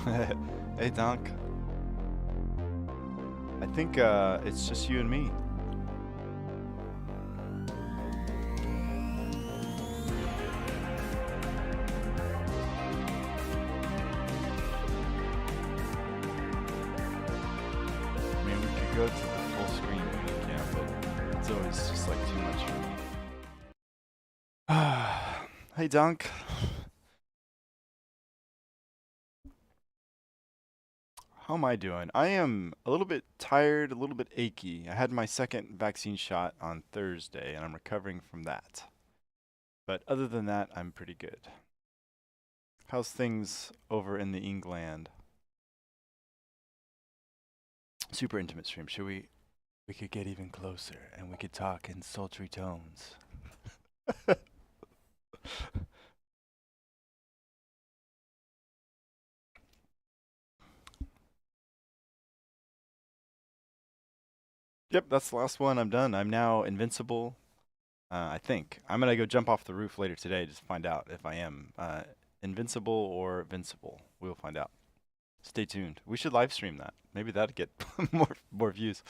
Hey, Donk. I think it's just you and me. I mean, we could go to the full screen when we can, but it's always just like too much for me. Hey, Donk. How am I doing? I am a little bit tired, a little bit achy. I had my second vaccine shot on Thursday, and I'm recovering from that. But other than that, I'm pretty good. How's things over in the England? Super intimate stream. Should we could get even closer, and we could talk in sultry tones. Yep, that's the last one. I'm done. I'm now invincible. I think. I'm going to go jump off the roof later today just to find out if I am invincible or vincible. We'll find out. Stay tuned. We should live stream that. Maybe that'd get more views.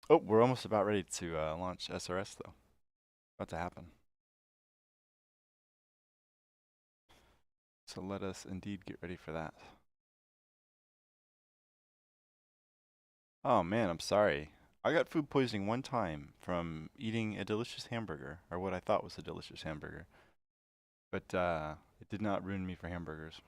Oh, we're almost about ready to launch SRS though. About to happen. So let us indeed get ready for that. Oh man, I'm sorry. I got food poisoning one time from eating a delicious hamburger, or what I thought was a delicious hamburger. But it did not ruin me for hamburgers.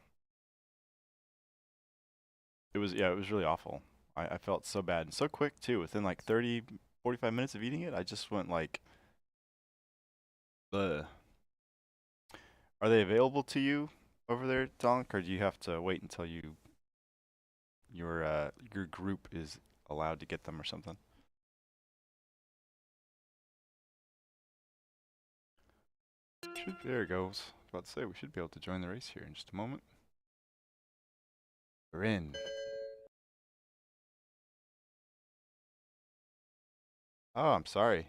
It was, yeah, it was really awful. I felt so bad and so quick too. Within like 30, 45 minutes of eating it, I just went like, ugh. Are they available to you over there, Donk, or do you have to wait until your group is allowed to get them or something? There it goes. I was about to say we should be able to join the race here in just a moment. We're in. Oh, I'm sorry.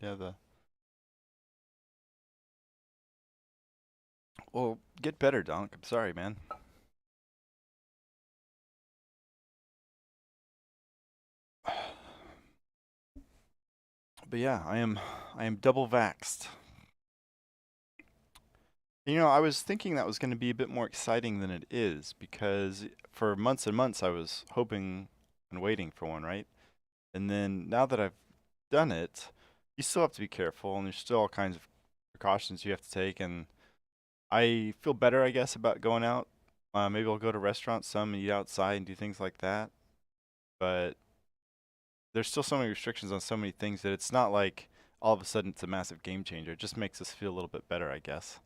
Yeah, well, get better, Donk. I'm sorry, man. But yeah, I am double vaxxed. You know, I was thinking that was going to be a bit more exciting than it is because for months and months I was hoping and waiting for one, right? And then now that I've done it, you still have to be careful and there's still all kinds of precautions you have to take. And I feel better, I guess, about going out. Maybe I'll go to restaurants some and eat outside and do things like that. But there's still so many restrictions on so many things that it's not like all of a sudden it's a massive game changer. It just makes us feel a little bit better, I guess.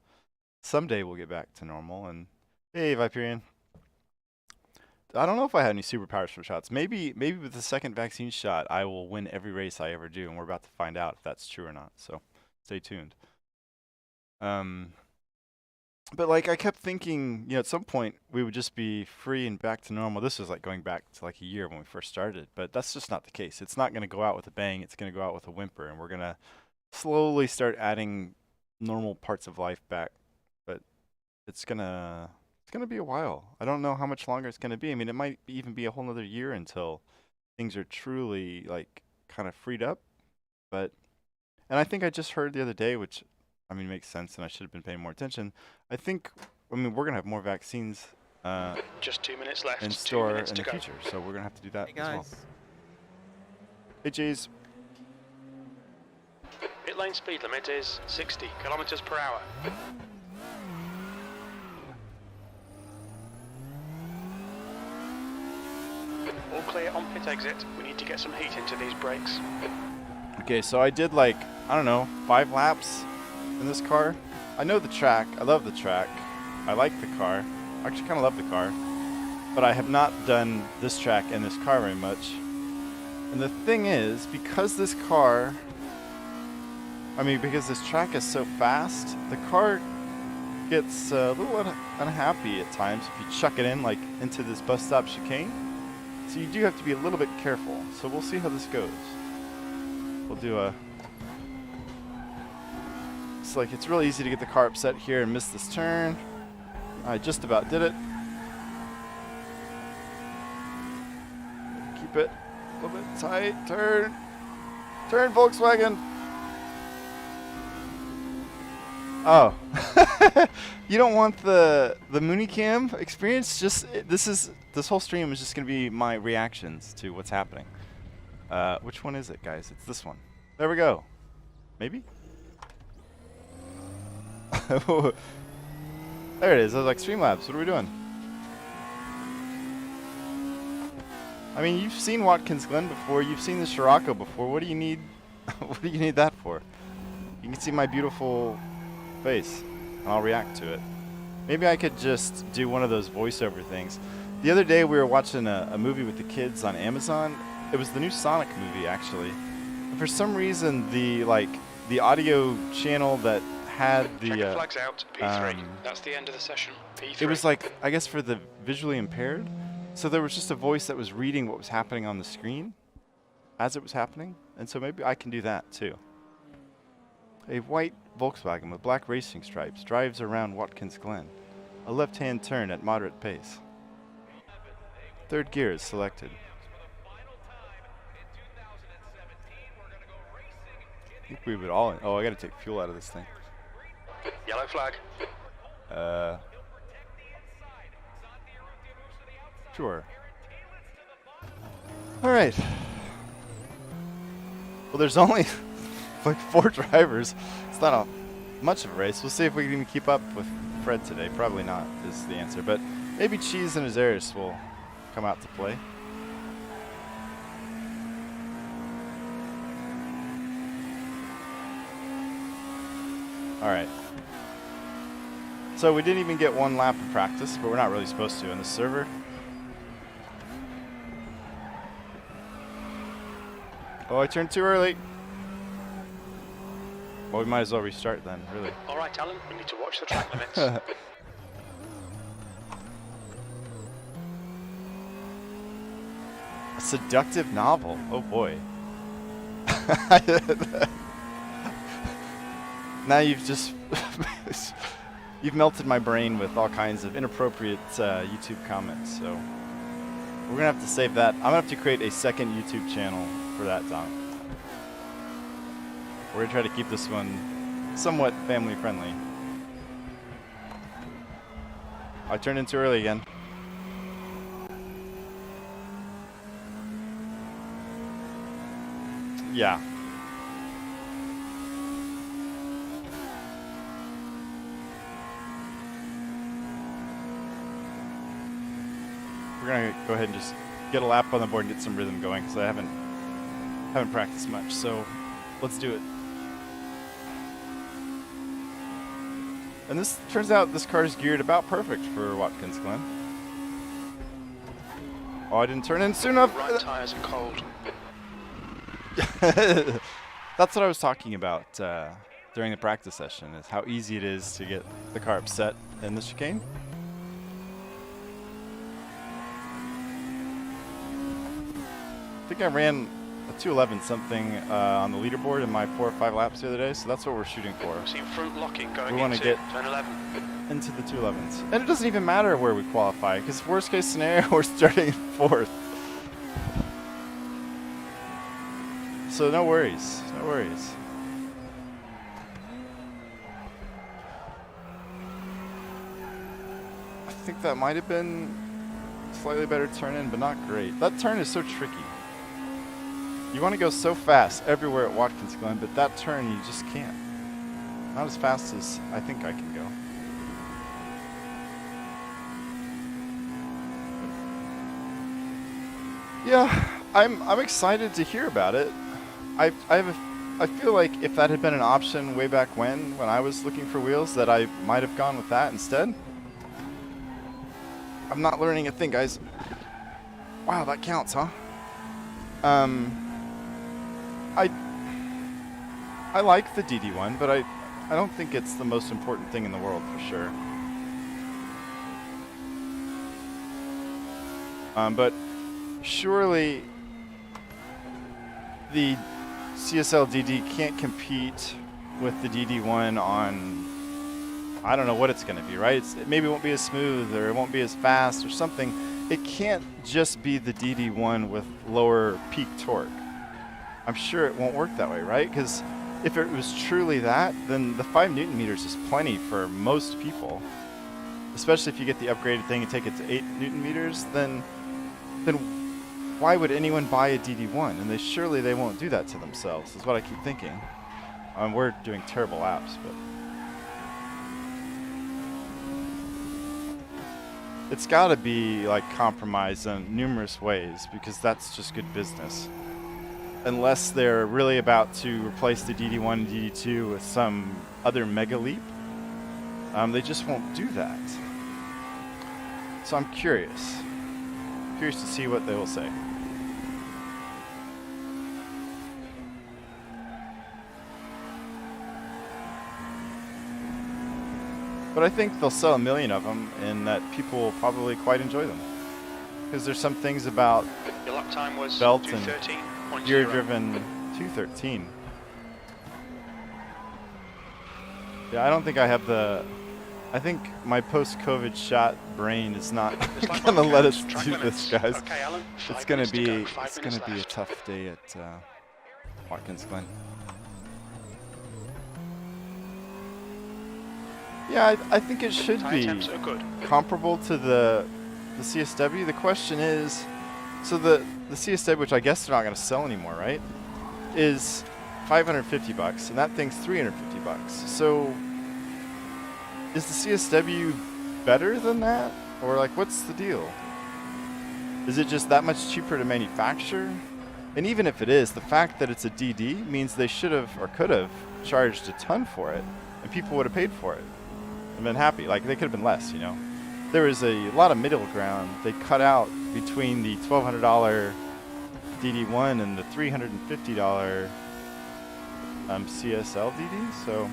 Someday we'll get back to normal. And hey, Viperian. I don't know if I had any superpowers for shots. Maybe with the second vaccine shot, I will win every race I ever do, and we're about to find out if that's true or not. So stay tuned. But like I kept thinking, you know, at some point we would just be free and back to normal. This was like going back to like a year when we first started, but that's just not the case. It's not going to go out with a bang. It's going to go out with a whimper, and we're going to slowly start adding normal parts of life back. But it's gonna be a while. I don't know how much longer it's gonna be. I mean, it might even be a whole nother year until things are truly like kind of freed up. But and I think I just heard the other day, which I mean makes sense, and I should have been paying more attention. I mean we're gonna have more vaccines just 2 minutes left in store in the future, so we're gonna have to do that as well. Hey, Jays. Pit lane speed limit is 60 kilometers per hour. All clear on pit exit. We need to get some heat into these brakes. Okay, so I did like, I don't know, 5 laps in this car. I know the track. I love the track. I like the car. I actually kind of love the car. But I have not done this track in this car very much. And the thing is, because this car, because this track is so fast, the car gets a little unhappy at times if you chuck it in like into this bus stop chicane. So you do have to be a little bit careful. So we'll see how this goes. We'll do a... It's like it's really easy to get the car upset here and miss this turn. I just about did it. Keep it a little bit tight. Turn. Turn, Volkswagen. Oh. You don't want the MoonieCam experience? Just this whole stream is just going to be my reactions to what's happening. Which one is it, guys? It's this one. There we go. Maybe? There it is. I was like, Streamlabs, what are we doing? I mean, you've seen Watkins Glen before. You've seen the Scirocco before. What do you need? What do you need that for? You can see my beautiful face, and I'll react to it. Maybe I could just do one of those voiceover things. The other day, we were watching a movie with the kids on Amazon. It was the new Sonic movie, actually. And for some reason, the audio channel that had the Checker flags out. P3. That's the end of the session. P3. it was like, I guess, for the visually impaired. So there was just a voice that was reading what was happening on the screen as it was happening. And so maybe I can do that too. A white Volkswagen with black racing stripes drives around Watkins Glen. A left-hand turn at moderate pace. Third gear is selected. I think we would all... Oh, I gotta take fuel out of this thing. Yellow flag. Sure. Alright. Well, there's only like 4 drivers. It's not a much of a race. We'll see if we can even keep up with Fred today. Probably not is the answer. But maybe Cheese and his heirs will come out to play. Alright. So we didn't even get one lap of practice, but we're not really supposed to in the server. Oh, I turned too early. Well, we might as well restart then, really. All right, Alan, we need to watch the track limits. A seductive novel. Oh boy. Now you've just you've melted my brain with all kinds of inappropriate YouTube comments. So we're gonna have to save that. I'm gonna have to create a second YouTube channel for that, Tom. We're gonna try to keep this one somewhat family friendly. I turned in too early again. Yeah. We're gonna go ahead and just get a lap on the board and get some rhythm going because I haven't practiced much. So let's do it. And this turns out this car is geared about perfect for Watkins Glen. Oh, I didn't turn in soon enough. Right tires are cold. That's what I was talking about during the practice session, is how easy it is to get the car upset in the chicane. I think I ran a 211 something on the leaderboard in my 4 or 5 laps the other day, so that's what we're shooting for. Seen front locking going We want to into get turn 11. into the 211s. And it doesn't even matter where we qualify, because worst case scenario, we're starting 4th. So no worries, no worries. I think that might have been a slightly better turn in, but not great. That turn is so tricky. You want to go so fast everywhere at Watkins Glen, but that turn you just can't. Not as fast as I think I can go. Yeah, I'm excited to hear about it. I feel like if that had been an option way back when I was looking for wheels, that I might have gone with that instead. I'm not learning a thing, guys. Wow, that counts, huh? I like the DD1, but I don't think it's the most important thing in the world for sure. But surely the CSL DD can't compete with the DD1 on I don't know what it's going to be, right? Maybe it won't be as smooth, or it won't be as fast, or something. It can't just be the DD1 with lower peak torque. I'm sure it won't work that way, right? Because if it was truly that, then the 5 Newton meters is plenty for most people. Especially if you get the upgraded thing and take it to 8 Newton meters, then why would anyone buy a DD1? And surely they won't do that to themselves, is what I keep thinking. We're doing terrible apps, but it's got to be like compromised in numerous ways, because that's just good business. Unless they're really about to replace the DD1 and DD2 with some other mega leap, they just won't do that. So I'm curious to see what they will say. But I think they'll sell 1 million of them, and that people will probably quite enjoy them. Because there's some things about Your lap time was belt and 2:13.0. gear-driven 213. Yeah, I don't think I have the... I think my post-COVID shot brain is not going to let us do this, guys. Okay, Alan, It's 5 going minutes to be go, 5 it's going to minutes be a left. tough day at Watkins, Glen. Yeah, I think it should Tyre be temps are good. comparable to the CSW. The question is, so the CSW, which I guess they're not going to sell anymore, right, is $550, and that thing's $350. So is the CSW better than that, or like what's the deal? Is it just that much cheaper to manufacture? And even if it is, the fact that it's a DD means they should have or could have charged a ton for it, and people would have paid for it and been happy. Like, they could have been less, you know. There was a lot of middle ground they cut out between the $1,200 DD1 and the $350 CSL DD. So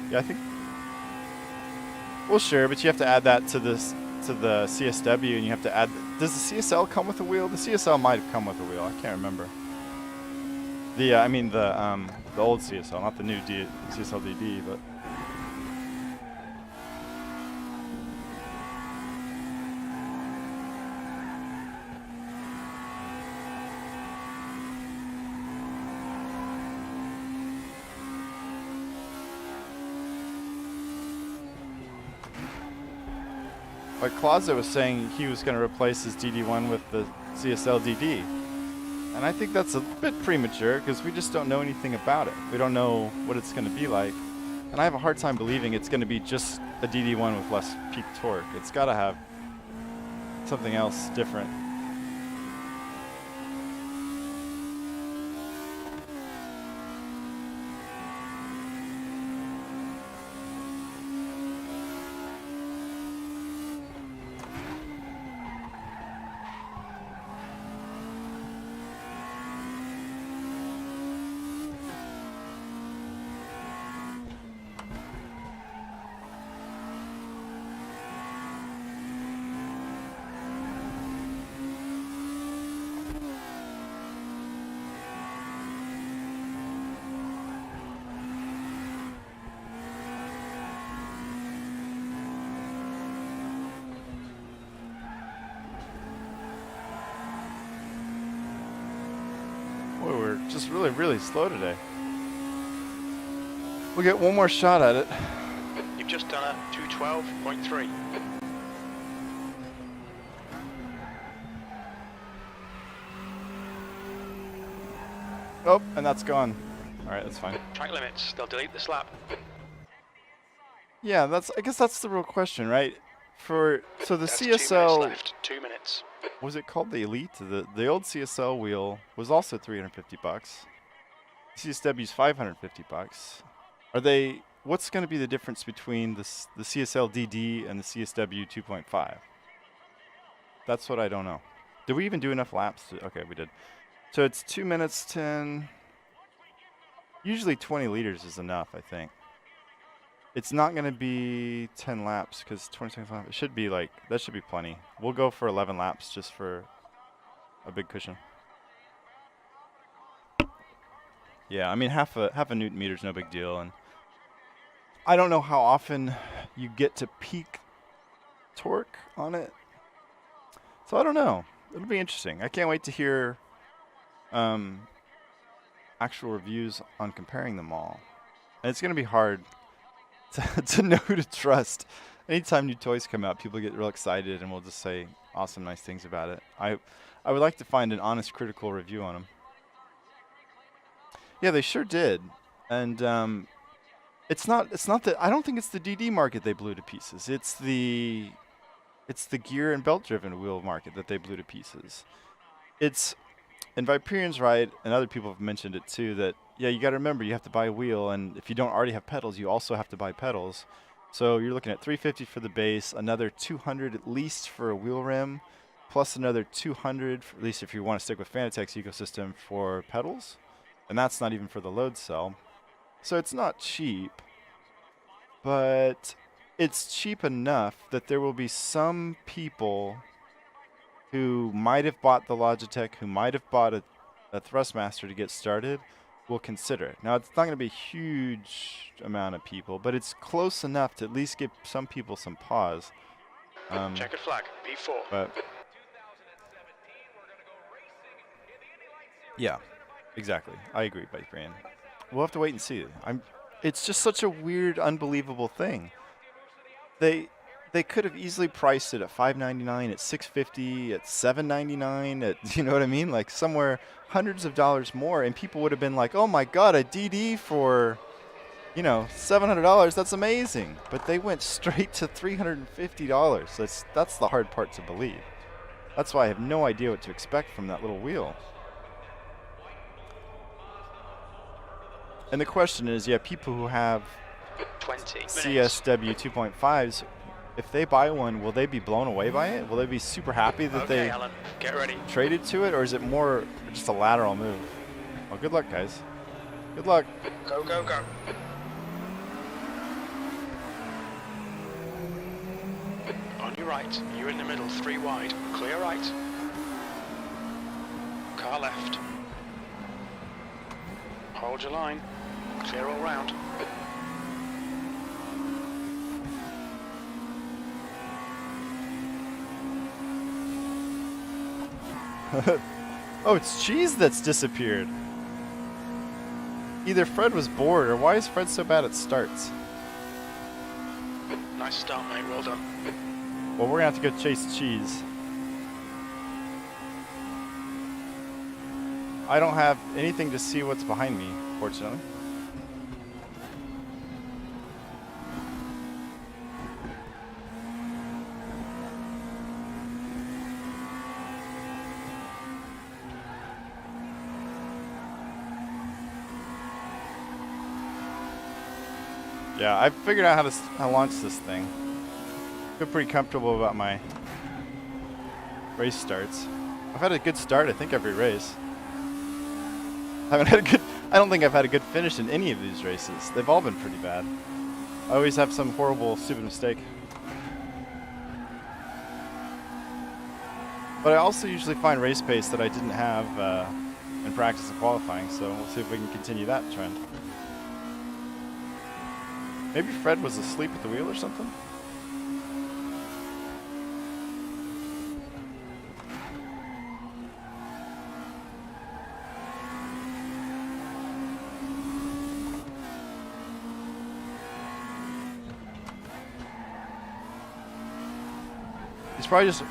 yeah, I think, well, sure, but you have to add that to this, to the CSW, and you have to add, does the CSL come with a wheel? The CSL might have come with a wheel. I can't remember. The I mean the old CSL, not the new CSL DD, but like Closet was saying, he was going to replace his DD1 with the CSL DD. And I think that's a bit premature, because we just don't know anything about it. We don't know what it's going to be like. And I have a hard time believing it's going to be just a DD1 with less peak torque. It's got to have something else different. Boy, we're just really slow today. We'll get one more shot at it. You've just done a 2:12.3. Oh, and that's gone. All right, that's fine. Track limits, they'll delete this lap. Yeah, I guess that's the real question, right? So the That's 2 minutes CSL, left. 2 minutes. was it called the Elite? The old CSL wheel was also $350. CSW's $550. What's going to be the difference between the CSL DD and the CSW 2.5? That's what I don't know. Did we even do enough laps? Okay, we did. So it's 2 minutes 10. Usually 20 liters is enough, I think. It's not going to be 10 laps, because 20-25, it should be like, that should be plenty. We'll go for 11 laps just for a big cushion. Yeah, I mean half a Newton meter is no big deal, and I don't know how often you get to peak torque on it. So I don't know. It'll be interesting. I can't wait to hear actual reviews on comparing them all. And it's going to be hard to know who to trust. Anytime new toys come out, people get real excited and will just say awesome, nice things about it. I would like to find an honest, critical review on them. Yeah, they sure did. And it's not that I don't think it's the DD market they blew to pieces. It's the gear and belt driven wheel market that they blew to pieces. And Viperian's right, and other people have mentioned it too, that yeah, you got to remember you have to buy a wheel, and if you don't already have pedals, you also have to buy pedals. So you're looking at $350 for the base, another $200 at least for a wheel rim, plus another $200, at least if you want to stick with Fanatec's ecosystem, for pedals. And that's not even for the load cell. So it's not cheap, but it's cheap enough that there will be some people who might have bought the Logitech, who might have bought a Thrustmaster to get started, will consider it. Now, it's not going to be a huge amount of people, but it's close enough to at least give some people some pause. Checkered flag, P4. But yeah, exactly. I agree, Bike Brand. We'll have to wait and see. It's just such a weird, unbelievable thing. They could have easily priced it at $599, at $650, at $799, at, you know what I mean? Like somewhere hundreds of dollars more, and people would have been like, oh my God, a DD for, you know, $700, that's amazing. But they went straight to $350. That's the hard part to believe. That's why I have no idea what to expect from that little wheel. And the question is, yeah, people who have 20 minutes. CSW 2.5s, if they buy one, will they be blown away by it? Will they be super happy that Okay, they Alan, get ready. traded to it, or is it more just a lateral move? Well, good luck, guys. Good luck. Go, go, go. On your right, you in the middle, 3 wide. Clear right. Car left. Hold your line. Clear all round. Oh, it's Cheese that's disappeared. Either Fred was bored, or why is Fred so bad at starts? Nice start, mate. Well done. Well, we're going to have to go chase Cheese. I don't have anything to see what's behind me, fortunately. Yeah, I figured out how to launch this thing. Feel pretty comfortable about my race starts. I've had a good start, I think, every race. I don't think I've had a good finish in any of these races. They've all been pretty bad. I always have some horrible, stupid mistake. But I also usually find race pace that I didn't have in practice and qualifying, so we'll see if we can continue that trend. Maybe Fred was asleep at the wheel or something?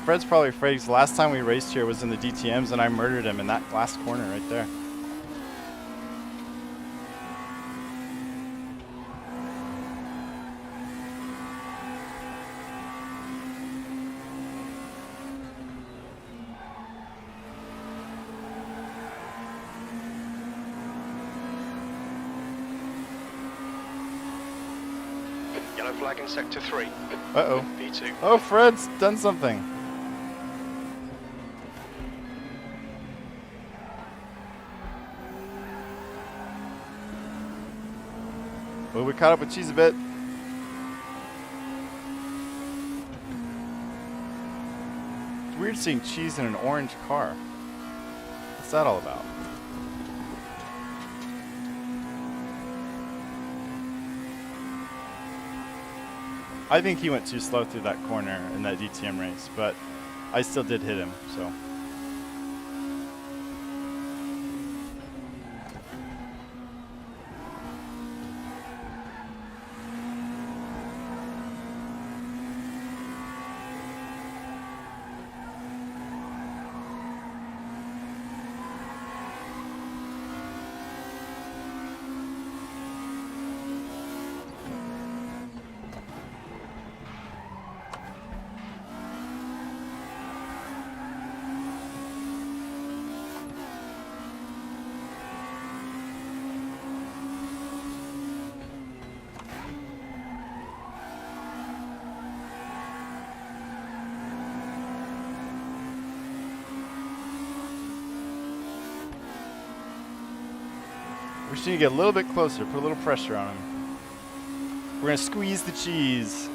Fred's probably afraid because the last time we raced here was in the DTMs and I murdered him in that last corner right there. Yellow flag in sector 3. Uh-oh. P2. Oh, Fred's done something. Well, we caught up with Cheese a bit. It's weird seeing Cheese in an orange car. What's that all about? I think he went too slow through that corner in that DTM race, but I still did hit him, so. We just need to get a little bit closer, put a little pressure on him. We're gonna squeeze the cheese.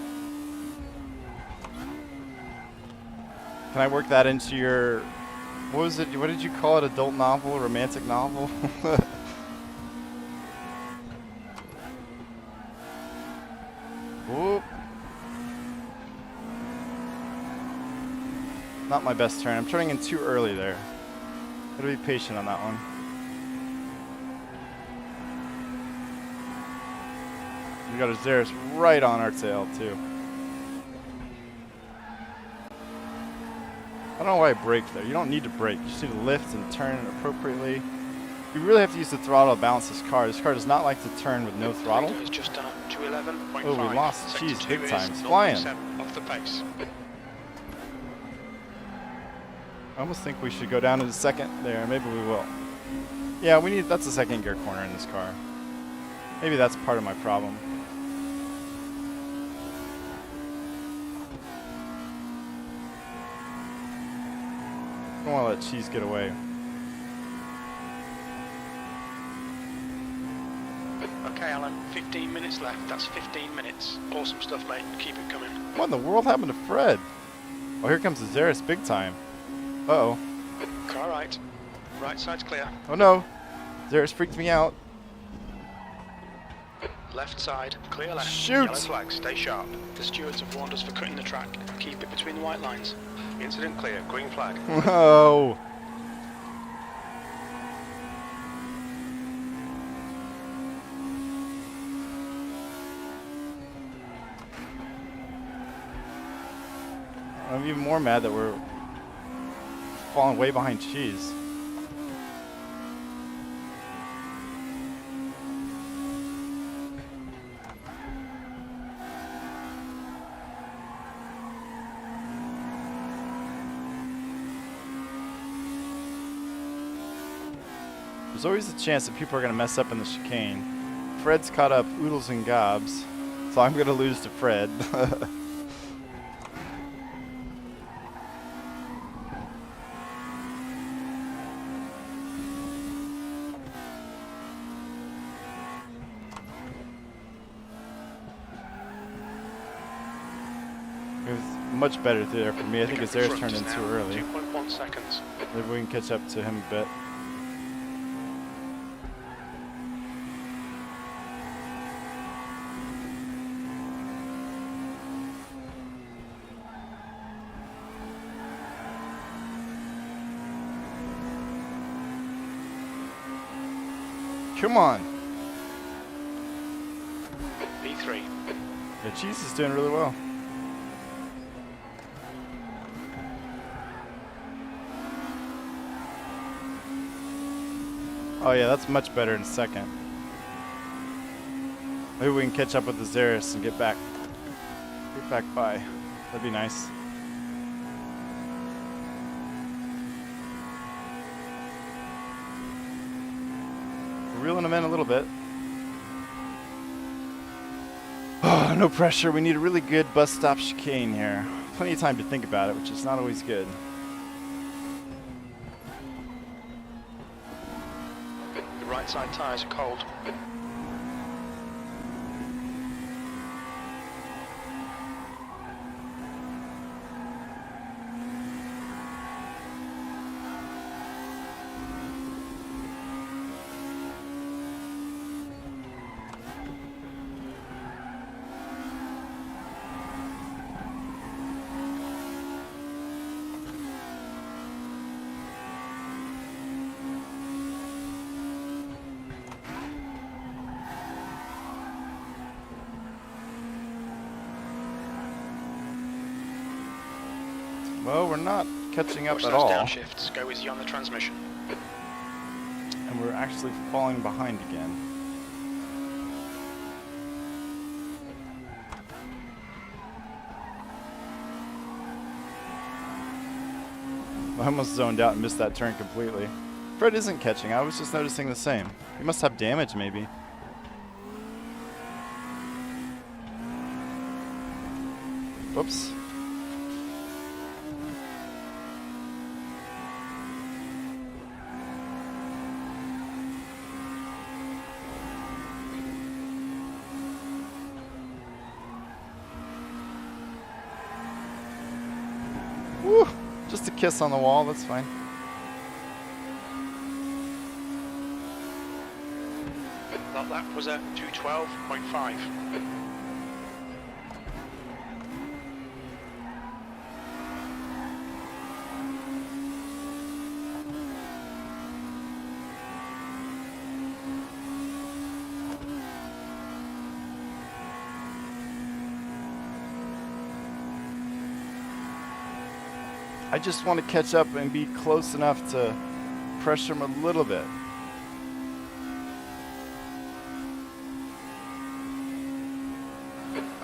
Can I work that into your, what was it, what did you call it, adult novel, romantic novel? Whoop. Not my best turn, I'm turning in too early there. Gotta be patient on that one. We got a Xeris right on our tail, too. I don't know why I braked there. You don't need to brake. You just need to lift and turn appropriately. You really have to use the throttle to balance this car. This car does not like to turn with no throttle. It's just done 211.5. Oh, we lost. Jeez, Sector big 2 time. is It's flying. 0.7 off the pace. I almost think we should go down to the second there. Maybe we will. Yeah, we need. That's a second gear corner in this car. Maybe that's part of my problem. I don't want to let cheese get away. Okay, Alan, 15 minutes left. That's 15 minutes. Awesome stuff, mate. Keep it coming. What in the world happened to Fred? Oh, here comes the Xeris big time. Uh-oh. Car right. Right side's clear. Oh no. Xeris freaked me out. Left side, clear left. Shoot! Yellow flag, stay sharp. The stewards have warned us for cutting the track. Keep it between the white lines. Incident clear, green flag. Whoa. I'm even more mad that we're falling way behind cheese. There's always a chance that people are going to mess up in the chicane. Fred's caught up oodles and gobs, so I'm going to lose to Fred. It was much better there for me. I think his air's turned in too early. 2.1 seconds. Maybe we can catch up to him a bit. Come on. P3. Yeah, Cheese is doing really well. Oh yeah, that's much better in second. Maybe we can catch up with the Xeris and get back by. That'd be nice. We're reeling them in a little bit. Oh, no pressure. We need a really good bus stop chicane here. Plenty of time to think about it, which is not always good. The right side tyres are cold. Well, we're not catching up Watch at those all. downshifts. Go easy on the transmission. And we're actually falling behind again. I almost zoned out and missed that turn completely. Fred isn't catching. I was just noticing the same. He must have damage, maybe. Whoops. Woo! Just a kiss on the wall, that's fine. That lap was at 2:12.5. I just want to catch up and be close enough to pressure him a little bit.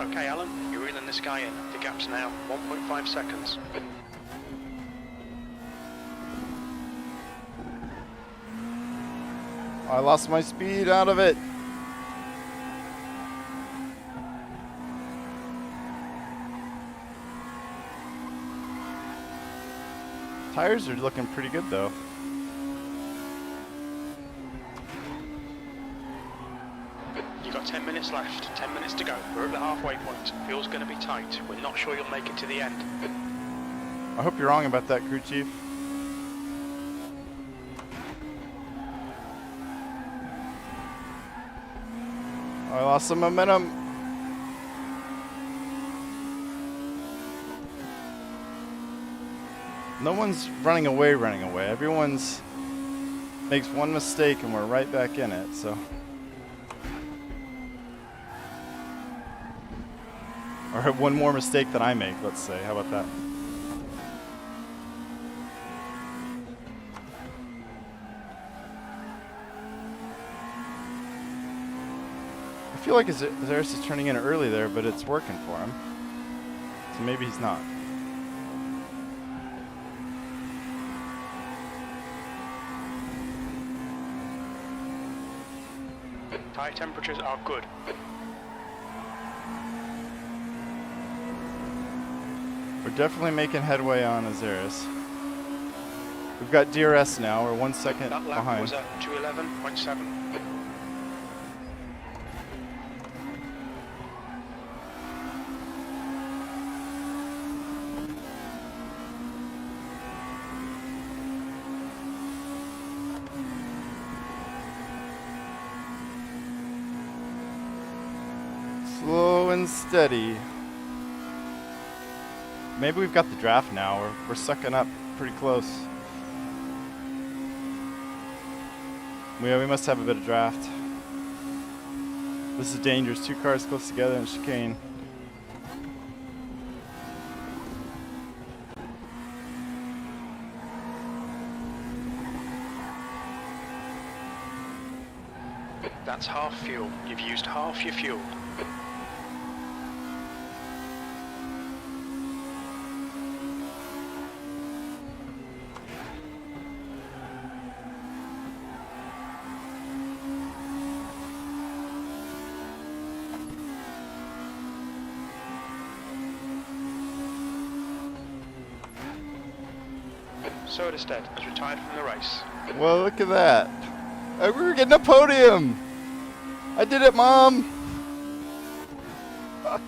Okay, Alan, you're reeling this guy in. The gap's now 1.5 seconds. I lost my speed out of it. Tires are looking pretty good though. You've got 10 minutes left, 10 minutes to go. We're at the halfway point. Fuel's going to be tight. We're not sure you'll make it to the end. I hope you're wrong about that, crew chief. I lost some momentum. No one's running away. Everyone's makes one mistake and we're right back in it, so. Or one more mistake that I make, let's say. How about that? I feel like SRS is turning in early there, but it's working for him. So maybe he's not. Tire temperatures are good. We're definitely making headway on SRS. We've got DRS now. We're 1 second That lap behind. was at 2:11.7. Slow and steady. Maybe we've got the draft now. We're sucking up pretty close. We must have a bit of draft. This is dangerous. Two cars close together in chicane. That's half fuel. You've used half your fuel. Soderstedt has retired from the race. Well, look at that. We're getting a podium. I did it, Mom. I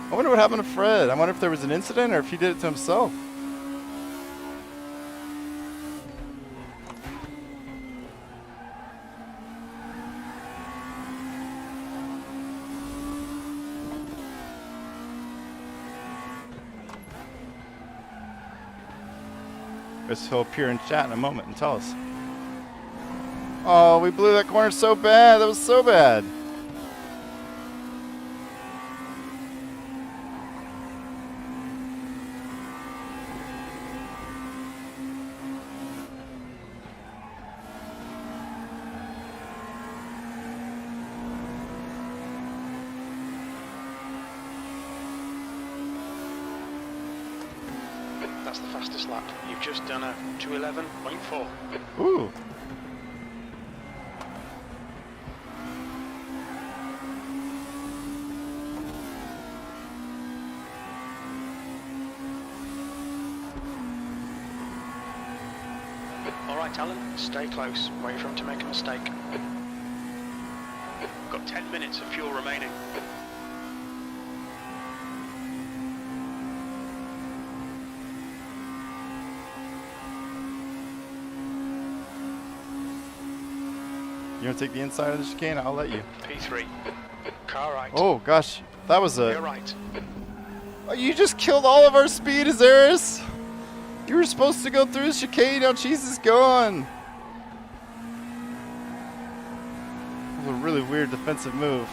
wonder what happened to Fred. I wonder if there was an incident or if he did it to himself. Guess he'll appear in chat in a moment and tell us. Oh, we blew that corner so bad. That was so bad. That's the fastest lap. You've just done a 2:11.4. Ooh. Alright, Alan, stay close. Wait for him to make a mistake. Got 10 minutes of fuel remaining. You want to take the inside of the chicane? I'll let you. P3. Car right. Oh, gosh. That was You're a... right. Oh, you just killed all of our speed, SRS. You were supposed to go through the chicane. Now cheese is gone. That was a really weird defensive move.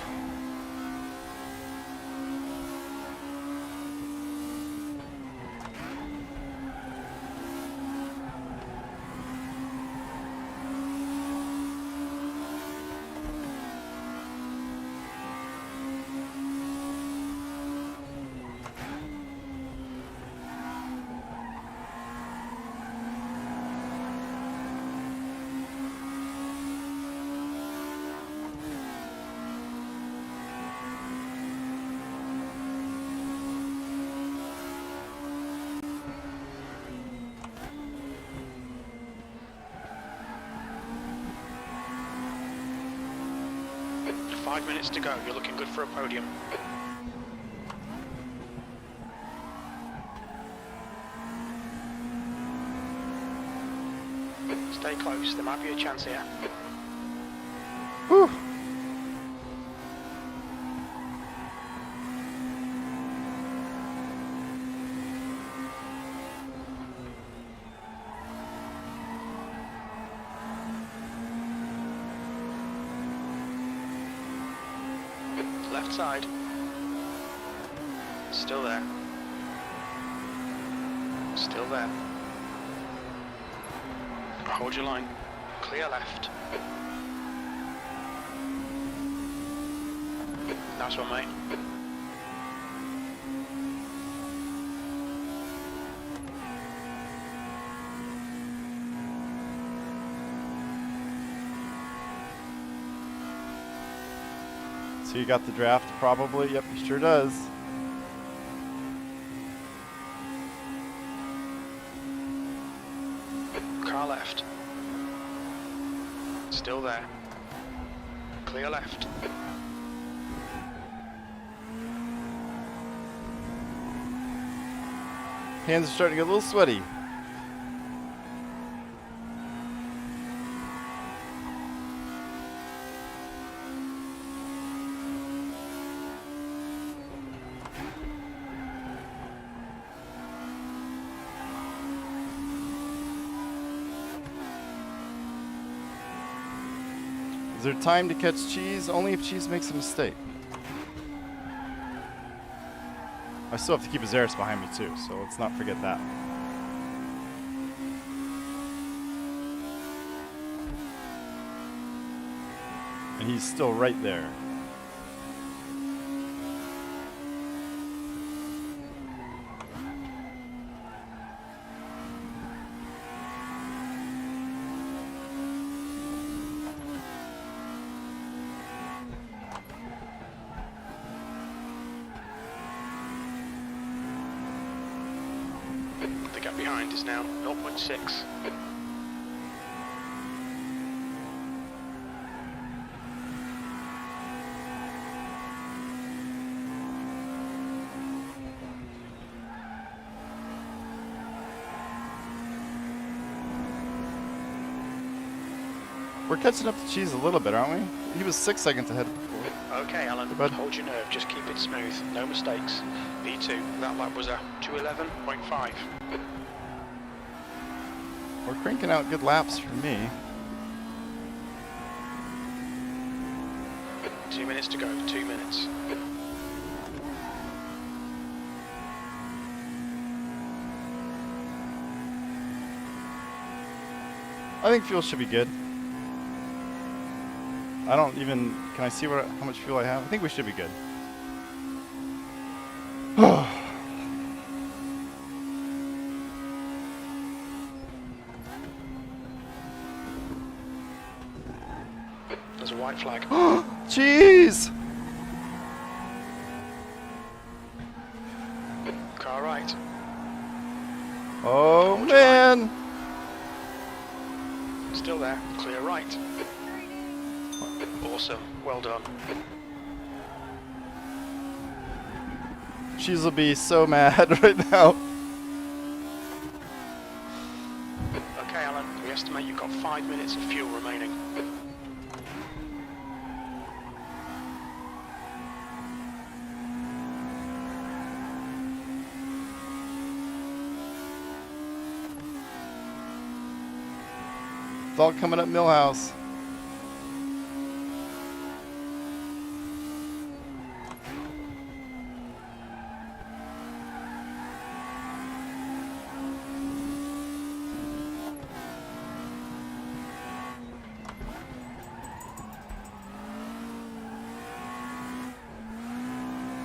Five minutes to go. You're looking good for a podium. Stay close. There might be a chance here. Whew. Left side. Still there. Still there. Hold your line. Clear left. Nice one, mate. So you got the draft, probably? Yep, he sure does. Car left. Still there. Clear left. Hands are starting to get a little sweaty. Is there time to catch cheese? Only if cheese makes a mistake. I still have to keep SRS behind me too, so let's not forget that. And he's still right there. The gap behind is now 0.6. We're catching up to cheese a little bit, aren't we? He was 6 seconds ahead before. Okay, Alan, Bud. hold your nerve, just keep it smooth, no mistakes. P2, that lap was a 2:11.5. We're cranking out good laps for me. 2 minutes to go, 2 minutes. I think fuel should be good. I don't even, can I see how much fuel I have? I think we should be good. There's a white flag. Jeez! Car right. Oh man! Still there. Clear right. Awesome. Well done. She'll be so mad right now. Okay, Alan. We estimate you've got 5 minutes of fuel remaining. It's all coming up Millhouse.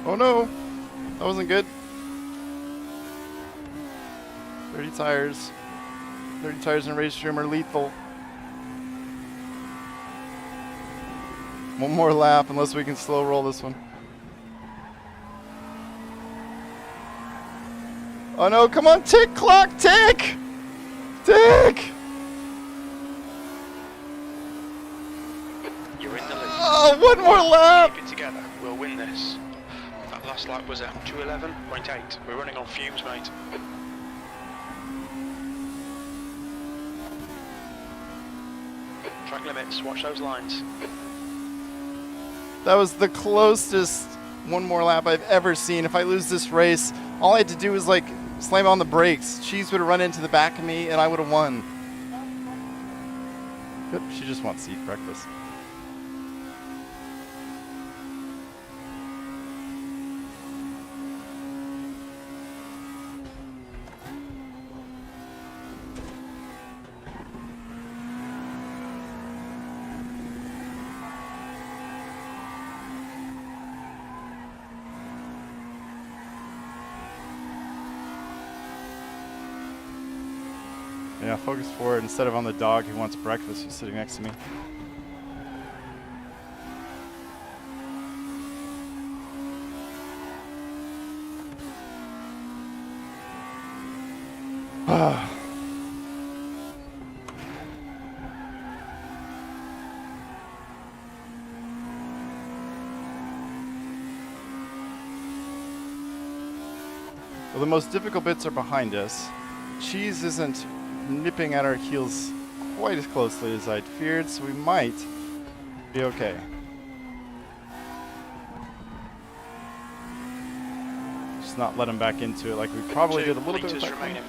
Oh no, that wasn't good. 30 tires. 30 tires in a race room are lethal. One more lap unless we can slow roll this one. Oh no, come on, tick clock, tick! Tick! You're in the lead. Oh, one more lap! Keep it together. We'll win this. That last lap was at 2:11.8. We're running on fumes, mate. Track limits. Watch those lines. That was the closest one more lap I've ever seen. If I lose this race, all I had to do was like slam on the brakes. Cheese would have run into the back of me and I would have won. Good. She just wants to eat breakfast. Yeah, focus forward instead of on the dog who wants breakfast who's sitting next to me. Well, the most difficult bits are behind us. Cheese isn't nipping at our heels quite as closely as I'd feared, so we might be okay. Just not let him back into it like we probably did a little bit with that remaining.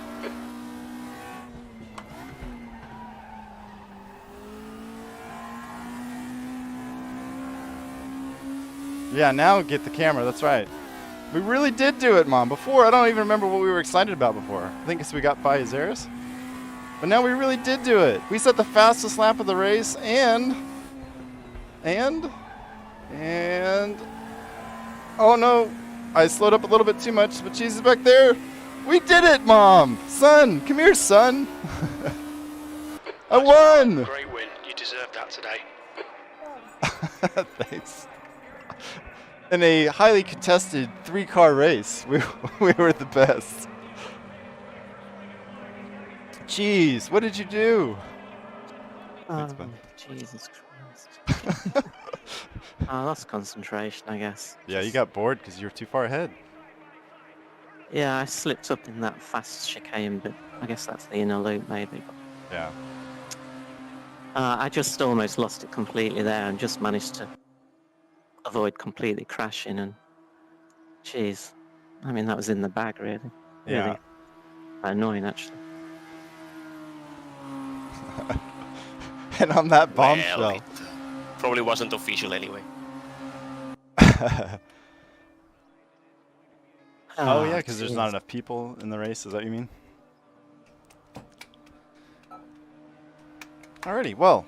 Yeah, now get the camera, that's right. We really did do it, Mom. Before, I don't even remember what we were excited about before. I think it's we got by Azaris. But now we really did do it. We set the fastest lap of the race and oh no, I slowed up a little bit too much, but Cheese is back there. We did it, Mom. Son, come here, son. I won. Great win. You deserved that today. Thanks. In a highly contested 3-car race, we were the best. Jeez, what did you do? Oh, Jesus Christ. I lost concentration, I guess. Yeah, you got bored because you were too far ahead. Yeah, I slipped up in that fast chicane, but I guess that's the inner loop, maybe. Yeah. I just almost lost it completely there and just managed to avoid completely crashing. And, jeez, I mean, that was in the bag, really. Yeah. Really annoying, actually. And on that bombshell. Well, it probably wasn't official anyway. Oh yeah, because there's not jeez. enough people in the race, is that what you mean? Alrighty, well,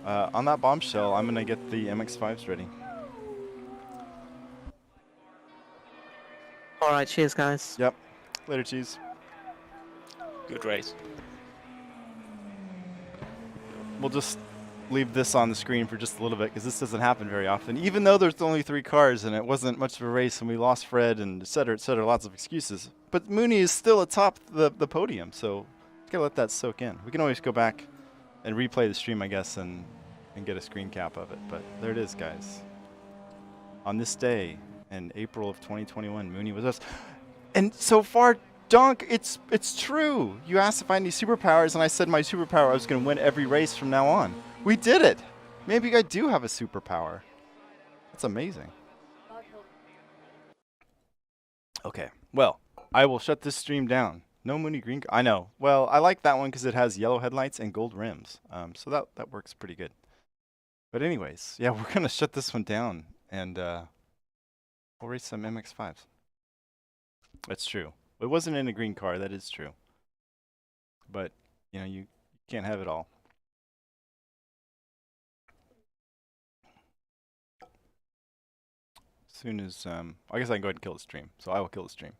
on that bombshell, I'm gonna get the MX-5s ready. Alright, cheers, guys. Yep. Later, Cheese. Good race. We'll just leave this on the screen for just a little bit because this doesn't happen very often. Even though there's only 3 cars and it wasn't much of a race and we lost Fred and et cetera, lots of excuses. But Mooney is still atop the podium, so gotta let that soak in. We can always go back and replay the stream, I guess, and get a screen cap of it. But there it is, guys. On this day in April of 2021, Mooney was us. And so far, Donk, it's true. You asked if I had any superpowers, and I said my superpower I was going to win every race from now on. We did it. Maybe I do have a superpower. That's amazing. Okay, well, I will shut this stream down. No Mooney Green. I know. Well, I like that one because it has yellow headlights and gold rims. So that works pretty good. But anyways, yeah, we're going to shut this one down, and we'll race some MX-5s. That's true. It wasn't in a green car, that is true. But, you know, you can't have it all. As soon as, I guess I can go ahead and kill the stream. So I will kill the stream.